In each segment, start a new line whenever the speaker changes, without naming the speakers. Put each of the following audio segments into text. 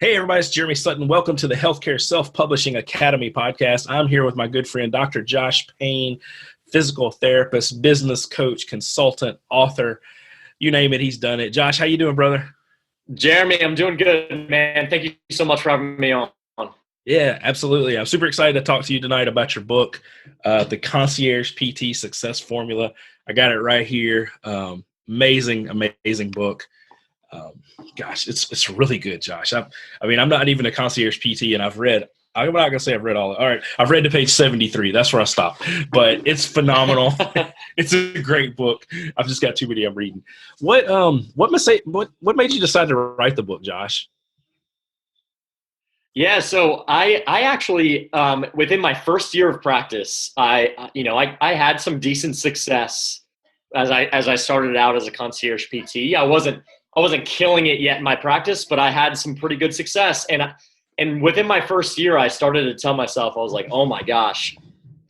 Hey, everybody, it's Jeremy Sutton. Welcome to the Healthcare Self-Publishing Academy podcast. I'm here with my good friend, Dr. Josh Payne, physical therapist, business coach, consultant, author. You name it, he's done it. Josh, how you doing, brother?
Jeremy, I'm doing good, man. Thank you so much for having me on.
Yeah, absolutely. I'm super excited to talk to you tonight about your book, the Concierge PT Success Formula. I got it right here. Amazing book. Gosh, it's really good, Josh. I'm not even a concierge PT, and I'm not gonna say I've read all right. I've read to page 73. That's where I stopped, but it's phenomenal. It's a great book. I've just got too many I'm reading. What made you decide to write the book, Josh?
Yeah, so I actually within my first year of practice, I had some decent success as I started out as a concierge PT. I wasn't killing it yet in my practice, but I had some pretty good success. And within my first year, I started to tell myself, I was like, oh my gosh,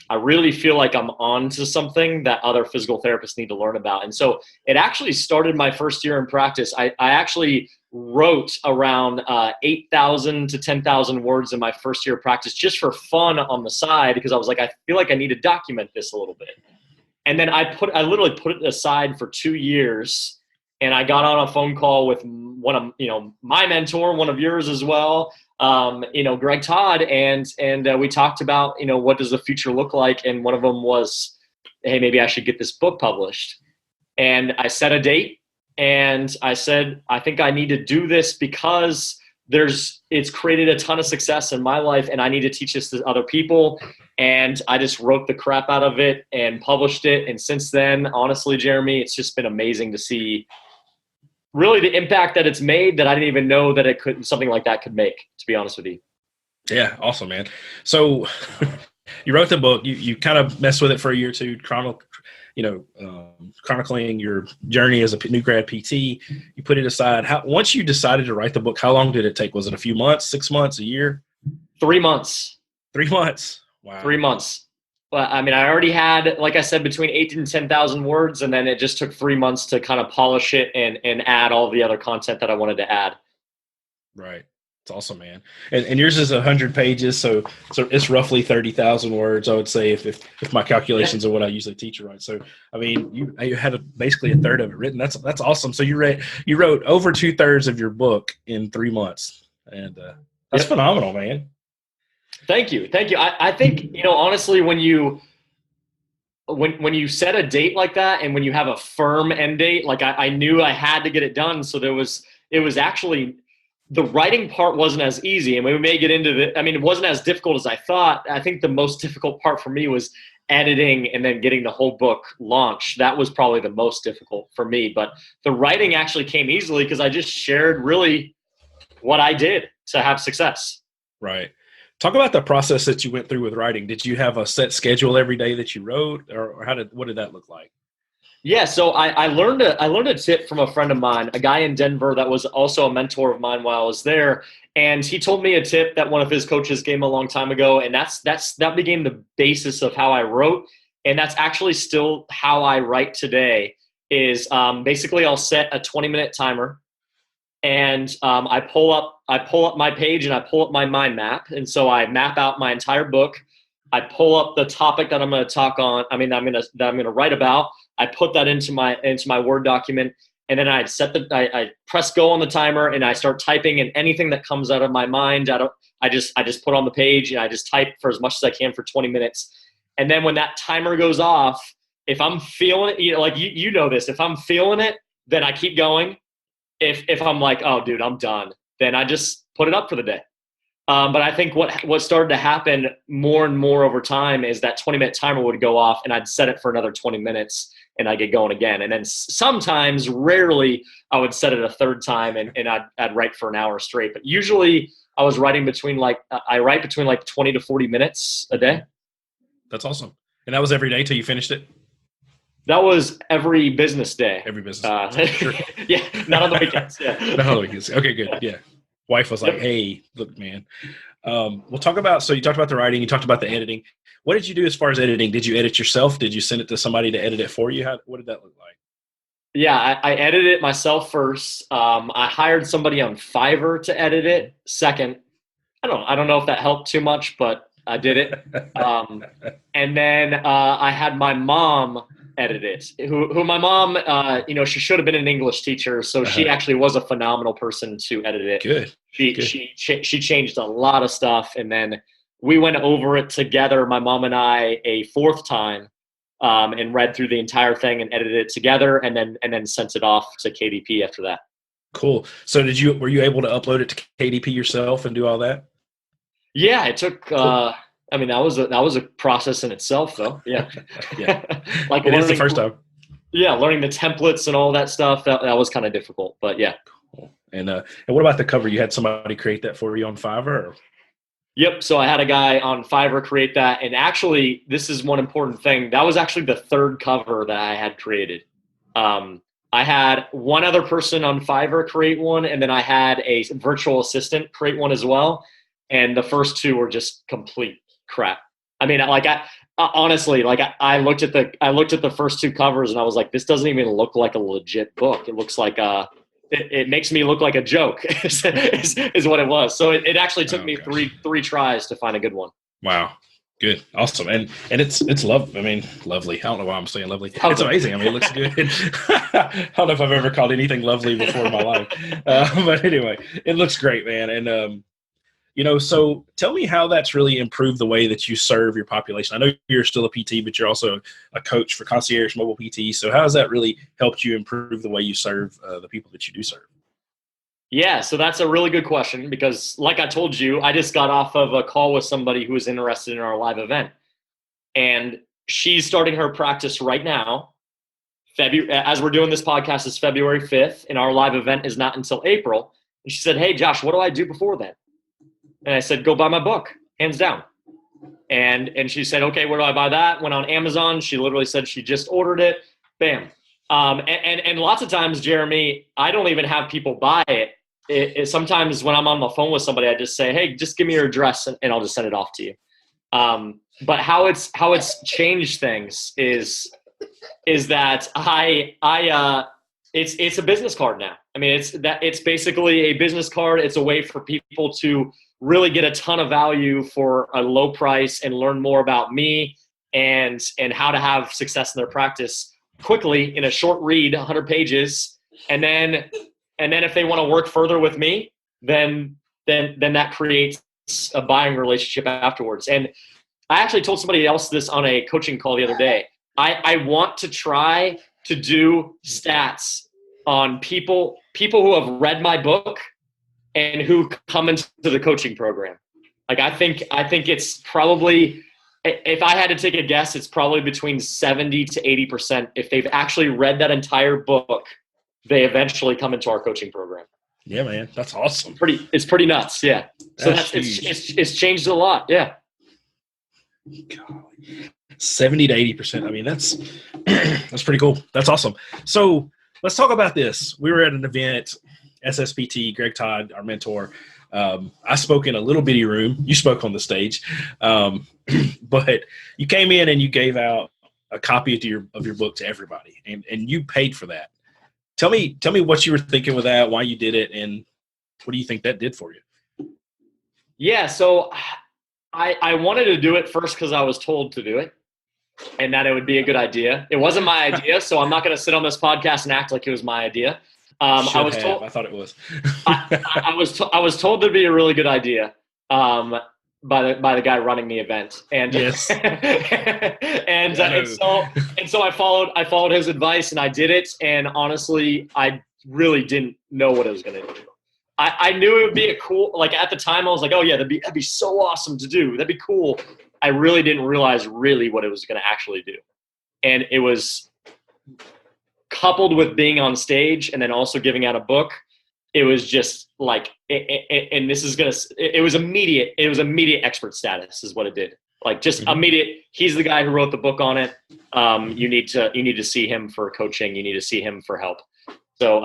I really feel like I'm on to something that other physical therapists need to learn about. And so it actually started my first year in practice. I actually wrote around 8,000 to 10,000 words in my first year of practice just for fun on the side, because I was like, I feel like I need to document this a little bit. And then I literally put it aside for 2 years. And I got on a phone call with one of, my mentor, one of yours as well, Greg Todd. And we talked about, what does the future look like? And one of them was, hey, maybe I should get this book published. And I set a date and I said, I think I need to do this because it's created a ton of success in my life and I need to teach this to other people. And I just wrote the crap out of it and published it. And since then, honestly, Jeremy, it's just been amazing to see really the impact that it's made that I didn't even know that something like that could make, to be honest with you.
Yeah, awesome, man. So you wrote the book, you kind of messed with it for a year or two, chronicling your journey as a new grad PT. You put it aside. Once you decided to write the book, how long did it take? Was it a few months, 6 months, a year?
3 months.
3 months. Wow.
3 months. But I already had, like I said, between 8,000 and 10,000 words, and then it just took 3 months to kind of polish it and add all the other content that I wanted to add.
Right. It's awesome, man. And yours is 100 pages, so it's roughly 30,000 words, I would say, if my calculations are what I usually teach you, right? So, you had basically a third of it written. That's awesome. So you wrote over 2/3 of your book in 3 months, and that's phenomenal, man.
Thank you. I think, honestly, when you set a date like that and when you have a firm end date, like I knew I had to get it done. So it was actually, the writing part wasn't as easy. And we may get into it wasn't as difficult as I thought. I think the most difficult part for me was editing and then getting the whole book launched. That was probably the most difficult for me. But the writing actually came easily because I just shared really what I did to have success.
Right. Talk about the process that you went through with writing. Did you have a set schedule every day that you wrote, or what did that look like?
Yeah, so I learned a tip from a friend of mine, a guy in Denver that was also a mentor of mine while I was there, and he told me a tip that one of his coaches gave him a long time ago, and that became the basis of how I wrote, and that's actually still how I write today. Is basically I'll set a 20-minute timer. And I pull up my page and I pull up my mind map. And so I map out my entire book. I pull up the topic that I'm going to talk on. I'm going to write about. I put that into my Word document. And then I press go on the timer and I start typing, and anything that comes out of my mind, I just put on the page and I just type for as much as I can for 20 minutes. And then when that timer goes off, if I'm feeling it, like you know this, if I'm feeling it, then I keep going. If I'm like, oh, dude, I'm done, then I just put it up for the day. But I think what started to happen more and more over time is that 20-minute timer would go off, and I'd set it for another 20 minutes, and I'd get going again. And then sometimes, rarely, I would set it a third time, and I'd write for an hour straight. But usually, I was writing between 20 to 40 minutes a day.
That's awesome. And that was every day till you finished it?
That was every business day.
Every business day. Sure.
Yeah, not on the weekends. Yeah.
Not on the weekends. Okay, good. Yeah. Wife was like, hey, look, man. We'll talk about, so you talked about the writing, you talked about the editing. What did you do as far as editing? Did you edit yourself? Did you send it to somebody to edit it for you? What did that look like?
Yeah, I edited it myself first. I hired somebody on Fiverr to edit it second. I don't know if that helped too much, but I did it. And then I had my mom edit it. Who my mom, she should have been an English teacher, so she actually was a phenomenal person to edit it.
Good.
She changed a lot of stuff, and then we went over it together, my mom and I, a fourth time, and read through the entire thing and edited it together, and then sent it off to KDP after that.
Cool. So were you able to upload it to KDP yourself and do all that?
Yeah, it took. Cool. That was a process in itself, though. Yeah,
yeah.
Like
it is the first time.
Yeah, learning the templates and all that stuff. That was kind of difficult, but yeah.
Cool. And what about the cover? You had somebody create that for you on Fiverr? Or?
Yep. So I had a guy on Fiverr create that, and actually, this is one important thing. That was actually the third cover that I had created. I had one other person on Fiverr create one, and then I had a virtual assistant create one as well. And the first two were just complete crap. I mean, honestly, I looked at the first two covers and I was like, this doesn't even look like a legit book. It looks like it makes me look like a joke is what it was. So it actually took me three tries to find a good one.
Wow. Good. Awesome. And it's lovely. I mean, lovely. I don't know why I'm saying lovely. It's amazing. I mean, it looks good. I don't know if I've ever called anything lovely before in my life. But anyway, it looks great, man. And, so tell me how that's really improved the way that you serve your population. I know you're still a PT, but you're also a coach for Concierge Mobile PT. So how has that really helped you improve the way you serve the people that you do serve?
Yeah, so that's a really good question because like I told you, I just got off of a call with somebody who was interested in our live event. And she's starting her practice right now. As we're doing this podcast, it's February 5th, and our live event is not until April. And she said, hey, Josh, what do I do before then? And I said, go buy my book, hands down. And she said, okay, where do I buy that? Went on Amazon. She literally said she just ordered it. Bam. And lots of times, Jeremy, I don't even have people buy it. Sometimes when I'm on the phone with somebody, I just say, hey, just give me your address and I'll just send it off to you. But how it's changed things is that it's a business card now. I mean, it's basically a business card. It's a way for people to really get a ton of value for a low price and learn more about me and how to have success in their practice quickly in a short read, 100 pages. And then if they want to work further with me, then that creates a buying relationship afterwards. And I actually told somebody else this on a coaching call the other day. I want to try to do stats on people who have read my book and who come into the coaching program. Like I think it's probably, if I had to take a guess, it's probably between 70 to 80%. If they've actually read that entire book, they eventually come into our coaching program.
Yeah, man, that's awesome.
It's pretty nuts. Yeah. So it's changed a lot. Yeah.
Golly. 70 to 80%. I mean, that's pretty cool. That's awesome. So let's talk about this. We were at an event, SSPT, Greg Todd, our mentor. I spoke in a little bitty room. You spoke on the stage. But you came in and you gave out a copy of your book to everybody, and you paid for that. Tell me what you were thinking with that, why you did it, and what do you think that did for you?
Yeah, so I wanted to do it first because I was told to do it and that it would be a good idea. It wasn't my idea, so I'm not going to sit on this podcast and act like it was my idea. I thought it was. I was told to be a really good idea by the guy running the event, and
yes,
and so I followed his advice and I did it. And honestly, I really didn't know what I was going to do. I knew it would be a cool, like at the time I was like, oh yeah, that'd be so awesome to do. That'd be cool. I really didn't realize really what it was going to actually do, and it was coupled with being on stage and then also giving out a book. It was just like, and this is it was immediate expert status is what it did. Like just immediate. He's the guy who wrote the book on it. You need to see him for coaching. You need to see him for help. So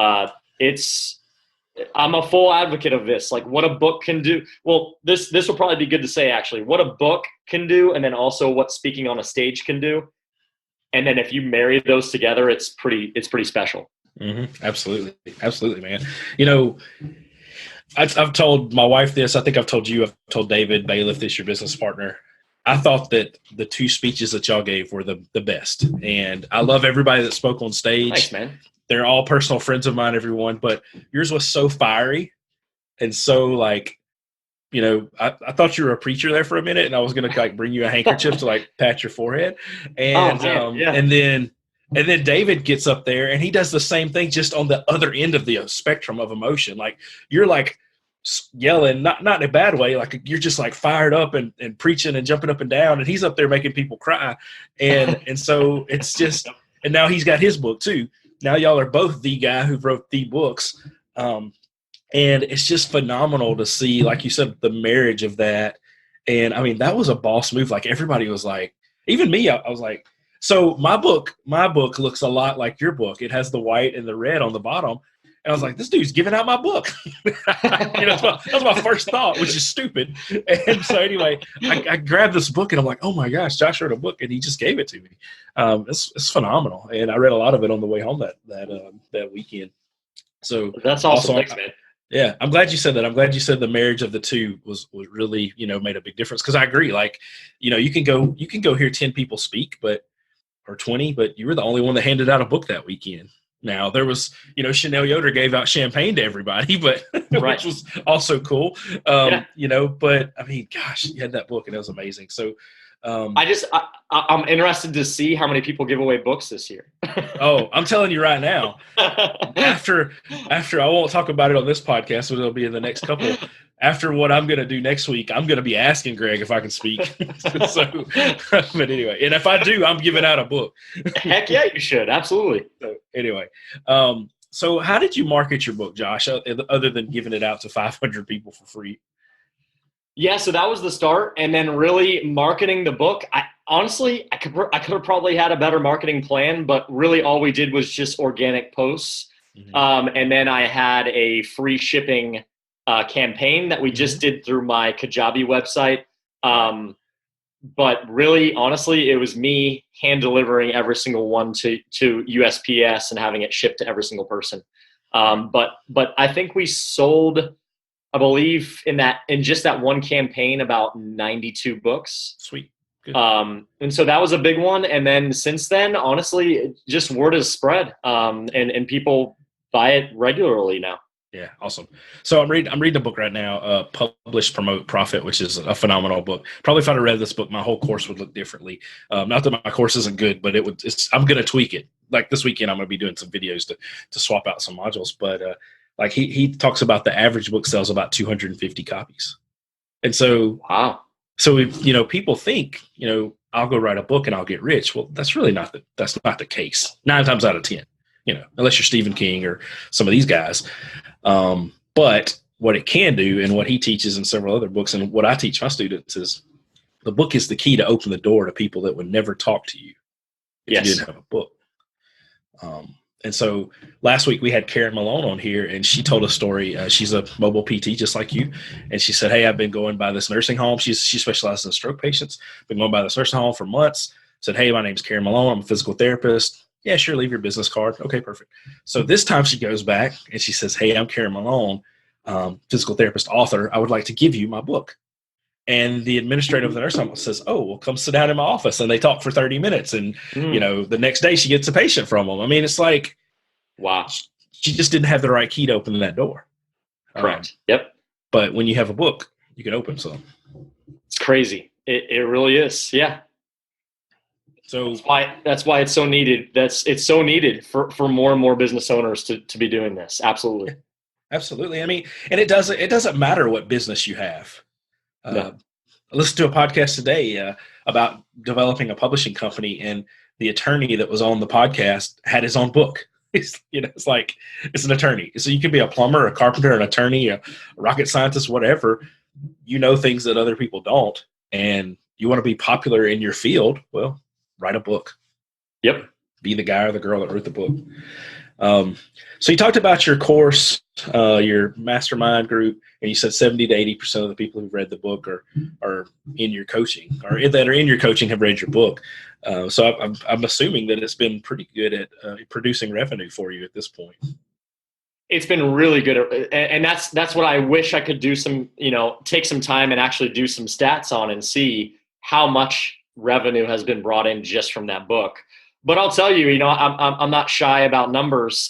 I'm a full advocate of this. Like what a book can do. Well, this will probably be good to say actually. What a book can do, and then also what speaking on a stage can do. And then if you marry those together, it's pretty special.
Absolutely. Absolutely, man. You know, I've told my wife this. I think I've told you, I've told David Bailiff this, your business partner. I thought that the two speeches that y'all gave were the best. And I love everybody that spoke on stage.
Thanks, man.
They're all personal friends of mine, everyone, but yours was so fiery and so like, you know, I thought you were a preacher there for a minute, and I was going to like bring you a handkerchief to like pat your forehead. And, and then David gets up there and he does the same thing, just on the other end of the spectrum of emotion. Like you're like yelling, not in a bad way. Like you're just like fired up and preaching and jumping up and down, and he's up there making people cry. And so it's just, and now he's got his book too. Now y'all are both the guy who wrote the books. And it's just phenomenal to see, like you said, the marriage of that. And I mean, that was a boss move. Like everybody was like, even me, I was like, so my book looks a lot like your book. It has the white and the red on the bottom. And I was like, this dude's giving out my book. You know, that was my first thought, which is stupid. And so anyway, I grabbed this book and I'm like, oh my gosh, Josh wrote a book and he just gave it to me. It's phenomenal. And I read a lot of it on the way home that weekend. So
that's awesome. Thanks, man.
Yeah, I'm glad you said that. I'm glad you said the marriage of the two was really, you know, made a big difference. Because I agree. Like, you know, you can go hear 10 people speak, or 20, but you were the only one that handed out a book that weekend. Now there was, you know, Chanel Yoder gave out champagne to everybody, but which was also cool. You know, but I mean, gosh, you had that book and it was amazing. So
I'm interested to see how many people give away books this year.
Oh, I'm telling you right now, after I won't talk about it on this podcast, but it'll be in the next couple. After what I'm going to do next week, I'm going to be asking Greg if I can speak. So, but anyway, and if I do, I'm giving out a book.
Heck yeah, you should. Absolutely.
So anyway, so how did you market your book, Josh, other than giving it out to 500 people for free?
Yeah, so that was the start, and then really marketing the book. I could have probably had a better marketing plan, but really all we did was just organic posts. And then I had a free shipping campaign that we just did through my Kajabi website. But really, honestly, it was me hand delivering every single one to USPS and having it shipped to every single person. But I think we sold, I believe in just that one campaign, about 92 books.
Sweet. Good.
And so that was a big one. And then since then, honestly, just word has spread, and people buy it regularly now.
Yeah. Awesome. So I'm reading a book right now, Publish, Promote, Profit, which is a phenomenal book. Probably if I'd have read this book, my whole course would look differently. Not that my course isn't good, but I'm going to tweak it. Like this weekend, I'm going to be doing some videos to swap out some modules, but, like he talks about the average book sells about 250 copies. And so,
wow.
So you know, people think, you know, I'll go write a book and I'll get rich. Well, that's really not the case. 9 times out of 10, you know, unless you're Stephen King or some of these guys. But what it can do, and what he teaches in several other books, and what I teach my students, is the book is the key to open the door to people that would never talk to you if you didn't have a book. And so last week we had Karen Malone on here, and she told a story. She's a mobile PT just like you. And she said, hey, I've been going by this nursing home. She specializes in stroke patients. Been going by this nursing home for months. Said, hey, my name's Karen Malone. I'm a physical therapist. Yeah, sure. Leave your business card. Okay, perfect. So this time she goes back and she says, hey, I'm Karen Malone, physical therapist, author. I would like to give you my book. And the administrator of the nursing home says, oh, well, come sit down in my office. And they talk for 30 minutes. And, you know, the next day she gets a patient from them. I mean, it's like,
wow,
she just didn't have the right key to open that door.
Correct. Yep.
But when you have a book, you can open some.
It's crazy. It really is. Yeah.
So
that's why it's so needed. It's so needed for more and more business owners to be doing this. Absolutely.
Absolutely. I mean, and it doesn't matter what business you have.
No.
I listened to a podcast today about developing a publishing company, and the attorney that was on the podcast had his own book. It's an attorney. So you can be a plumber, a carpenter, an attorney, a rocket scientist, whatever. You know things that other people don't, and you want to be popular in your field. Well, write a book.
Yep.
Be the guy or the girl that wrote the book. So you talked about your course, your mastermind group, and you said 70 to 80% of the people who've read the book are in your coaching, or that are in your coaching have read your book. So I'm assuming that it's been pretty good at producing revenue for you at this point.
It's been really good. And that's what I wish I could do take some time and actually do some stats on and see how much revenue has been brought in just from that book. But I'll tell you, I'm not shy about numbers.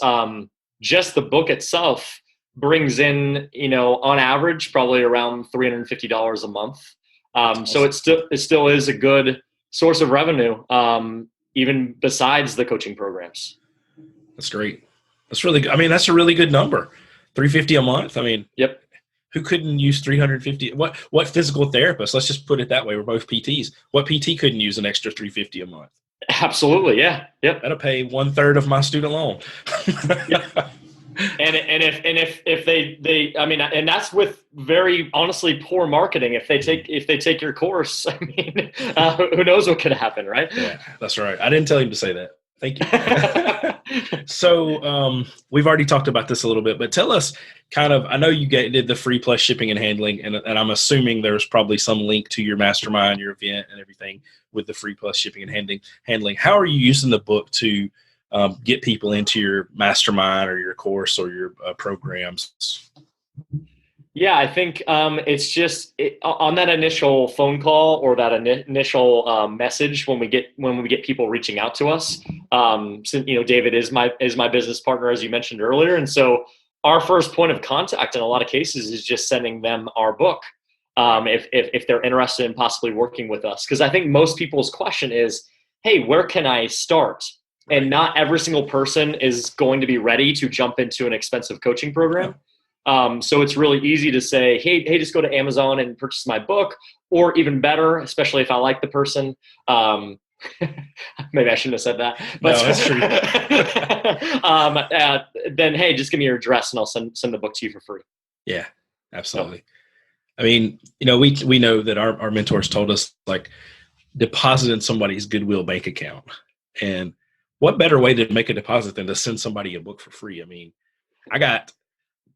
Just the book itself brings in, on average, probably around $350 a month. So it still is a good source of revenue, even besides the coaching programs.
That's great. That's really good. I mean, that's a really good number. $350 a month. I mean,
yep.
Who couldn't use 350? What physical therapist? Let's just put it that way. We're both PTs. What PT couldn't use an extra $350 a month?
Absolutely, yeah, yep.
That'll pay 1/3 of my student loan.
Yep. And if they I mean, and that's with very honestly poor marketing. If they take your course, I mean, who knows what could happen, right?
Yeah, that's right. I didn't tell him to say that. Thank you. So we've already talked about this a little bit, but tell us kind of, I know you did the free plus shipping and handling, and I'm assuming there's probably some link to your mastermind, your event and everything with the free plus shipping and handling. How are you using the book to get people into your mastermind or your course or your programs?
Yeah, I think it's just on that initial phone call or that initial message when we get people reaching out to us. Since David is my business partner, as you mentioned earlier, and so our first point of contact in a lot of cases is just sending them our book if they're interested in possibly working with us. Because I think most people's question is, hey, where can I start? Right. And not every single person is going to be ready to jump into an expensive coaching program. So it's really easy to say, hey, just go to Amazon and purchase my book, or even better, especially if I like the person. Maybe I shouldn't have said that. But
no, that's
true. Then, hey, just give me your address and I'll send the book to you for free.
Yeah, absolutely. I mean, we know that our mentors told us, like, deposit in somebody's Goodwill bank account. And what better way to make a deposit than to send somebody a book for free? I mean,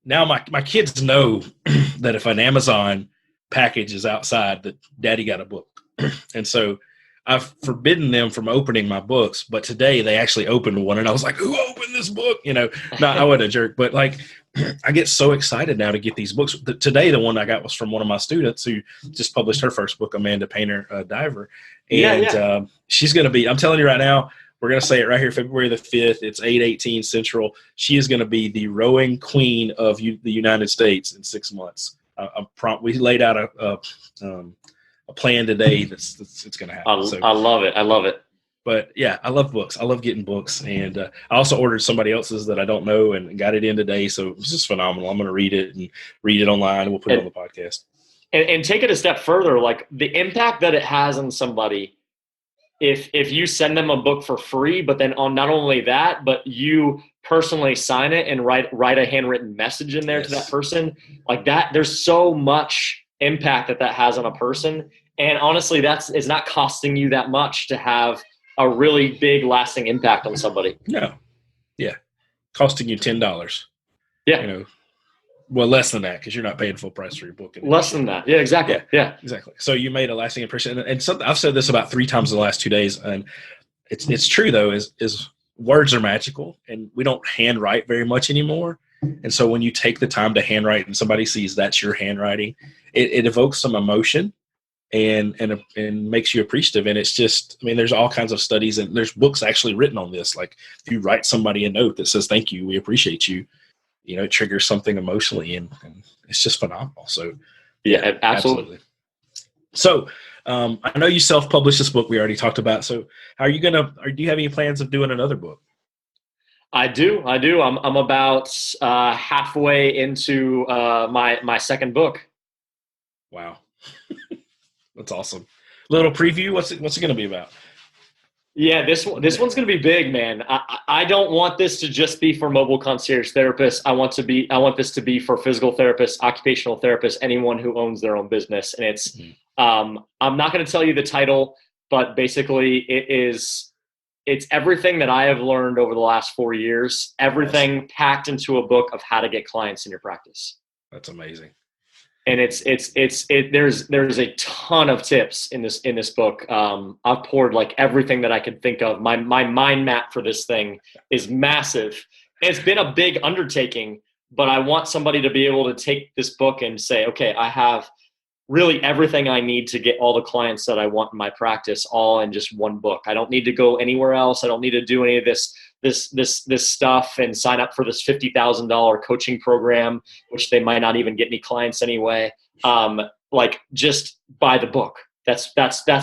now my kids know that if an Amazon package is outside, that daddy got a book. And so I've forbidden them from opening my books, but today they actually opened one and I was like, who opened this book? No, I wasn't a jerk, but like, I get so excited now to get these books. Today, the one I got was from one of my students who just published her first book, Amanda Payne, diver. And she's going to be, I'm telling you right now, we're going to say it right here, February the 5th. It's 8/18 Central. She is going to be the rowing queen of the United States in 6 months. We laid out a plan today that's going to happen.
I love it. I love it.
But yeah, I love books. I love getting books. And I also ordered somebody else's that I don't know and got it in today. So it's just phenomenal. I'm going to read it online, and we'll put it on the podcast.
And take it a step further, like the impact that it has on somebody. If you send them a book for free, but then on not only that, but you personally sign it and write a handwritten message in there to that person, like that, there's so much impact that has on a person. And honestly, it's not costing you that much to have a really big lasting impact on somebody.
No. Yeah. Costing you $10.
Yeah.
Well, less than that, because you're not paying full price for your book.
Less than that. Yeah, exactly. Yeah,
exactly. So you made a lasting impression. And something I've said this about 3 times in the last 2 days, and it's true though, is words are magical, and we don't handwrite very much anymore. And so when you take the time to handwrite and somebody sees that's your handwriting, it evokes some emotion and makes you appreciative. And it's just, I mean, there's all kinds of studies and there's books actually written on this. Like if you write somebody a note that says, thank you, we appreciate you, it triggers something emotionally, and it's just phenomenal. So
yeah, absolutely.
So I know you self-published this book we already talked about. So how are you do you have any plans of doing another book?
I do. I'm about halfway into my second book.
Wow. That's awesome. Little preview. What's it going to be about?
Yeah, this one's going to be big, man. I don't want this to just be for mobile concierge therapists. I want this to be for physical therapists, occupational therapists, anyone who owns their own business. And it's I'm not going to tell you the title, but basically it is it's everything that I have learned over the last 4 years, everything packed into a book of how to get clients in your practice.
That's amazing.
And there's a ton of tips in this book. I've poured like everything that I could think of. My mind map for this thing is massive. It's been a big undertaking, but I want somebody to be able to take this book and say, okay, I have really everything I need to get all the clients that I want in my practice all in just one book. I don't need to go anywhere else. I don't need to do any of this stuff and sign up for this $50,000 coaching program, which they might not even get any clients anyway. Like just buy the book. That's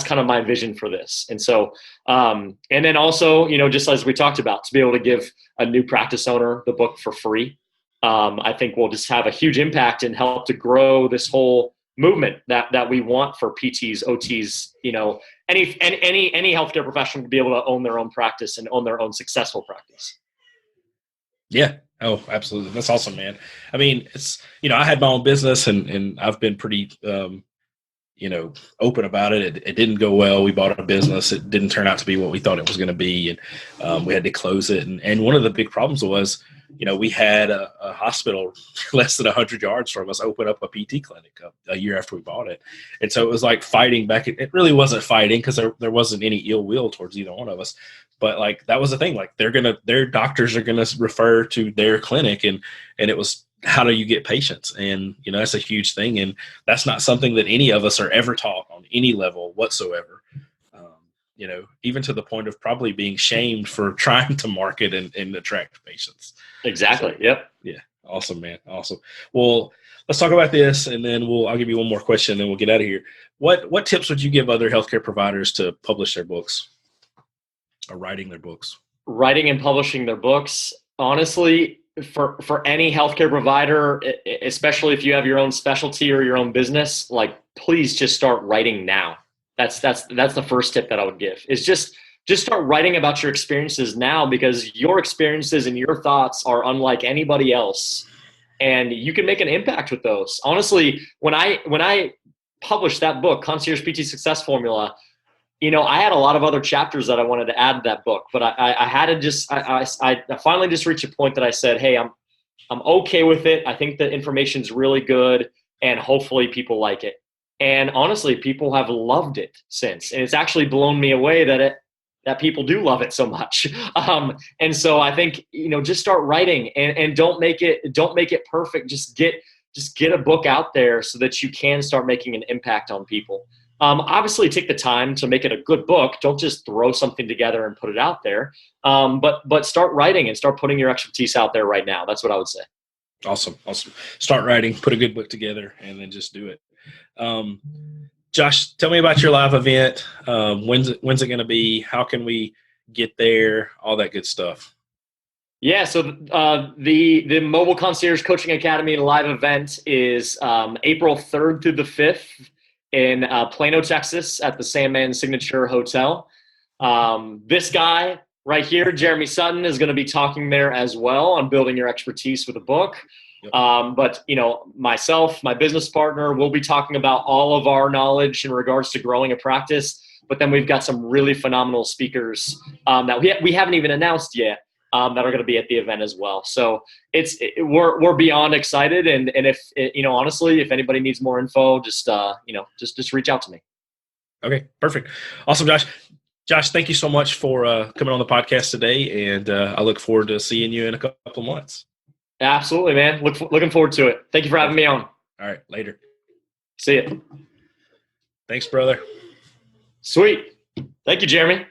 kind of my vision for this. And so, and then also, just as we talked about, to be able to give a new practice owner the book for free, I think will just have a huge impact and help to grow this whole movement that we want for PTs, OTs, any healthcare professional to be able to own their own practice and own their own successful practice.
Yeah. Oh, absolutely. That's awesome, man. I mean, it's, I had my own business and I've been pretty, open about it. It didn't go well. We bought a business. It didn't turn out to be what we thought it was going to be. And we had to close it. And one of the big problems was, we had a hospital less than 100 yards from us open up a PT clinic a year after we bought it. And so it was like fighting back. It really wasn't fighting because there wasn't any ill will towards either one of us. But like, that was the thing. Like their doctors are going to refer to their clinic. And it was, how do you get patients? And, that's a huge thing. And that's not something that any of us are ever taught on any level whatsoever. Even to the point of probably being shamed for trying to market and attract patients.
Exactly.
So,
yep.
Yeah. Awesome, man. Awesome. Well, let's talk about this and then I'll give you one more question and then we'll get out of here. What tips would you give other healthcare providers to publish their books or writing their books?
Writing and publishing their books. Honestly, for any healthcare provider, especially if you have your own specialty or your own business, like please just start writing now. That's the first tip that I would give is just start writing about your experiences now, because your experiences and your thoughts are unlike anybody else. And you can make an impact with those. Honestly, when I published that book, Concierge PT Success Formula, I had a lot of other chapters that I wanted to add to that book, but I had to I finally just reached a point that I said, hey, I'm okay with it. I think the information's really good and hopefully people like it. And honestly, people have loved it since. And it's actually blown me away that people do love it so much. And so I think, just start writing and don't make it perfect. Just get a book out there so that you can start making an impact on people. Obviously take the time to make it a good book. Don't just throw something together and put it out there. But start writing and start putting your expertise out there right now. That's what I would say.
Awesome. Start writing, put a good book together, and then just do it. Josh, tell me about your live event. When's it going to be? How can we get there? All that good stuff.
Yeah. So the Mobile Concierge Coaching Academy live event is April 3rd through the 5th in Plano, Texas at the Sandman Signature Hotel. This guy right here, Jeremy Sutton, is going to be talking there as well on building your expertise with a book. Yep. But myself, my business partner, we'll be talking about all of our knowledge in regards to growing a practice. But then we've got some really phenomenal speakers that we haven't even announced yet that are going to be at the event as well. So we're beyond excited. And if honestly, if anybody needs more info, just reach out to me. Okay, perfect, awesome, Josh. Josh, thank you so much for coming on the podcast today, and I look forward to seeing you in a couple of months. Absolutely, man. Looking forward to it. Thank you for having me on. All right, later. See you. Thanks, brother. Sweet. Thank you, Jeremy.